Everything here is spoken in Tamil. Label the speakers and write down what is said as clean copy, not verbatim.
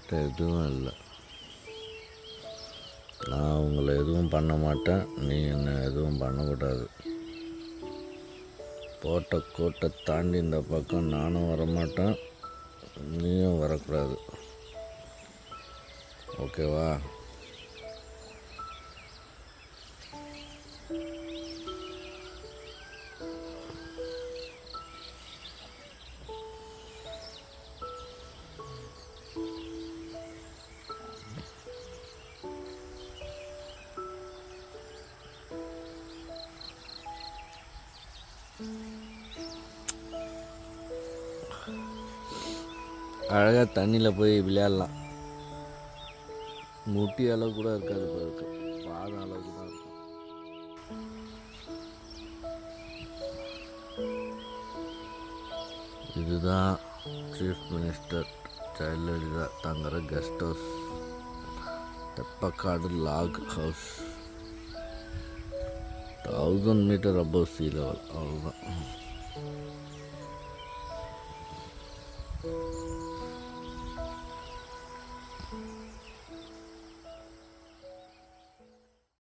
Speaker 1: என்கிட்ட எதுவும் இல்லை. நான் உங்களை எதுவும் பண்ண மாட்டேன், நீ என்னை எதுவும் பண்ணக்கூடாது. போட்ட கோட்டை தாண்டி இந்த பக்கம் நானும் வரமாட்டேன், நீயும் வரக்கூடாது. ஓகேவா? அழகாக தண்ணியில் போய் விளையாடலாம். முட்டி அளவு கூட இருக்காது, இருக்கு பாதம் அளவுக்கு தான் இருக்கும். இதுதான் சீஃப் மினிஸ்டர் ஜெயலலிதா தங்குற guest house, Theppakadu log house, 1000 metre above sea level. அவ்வளோதான்.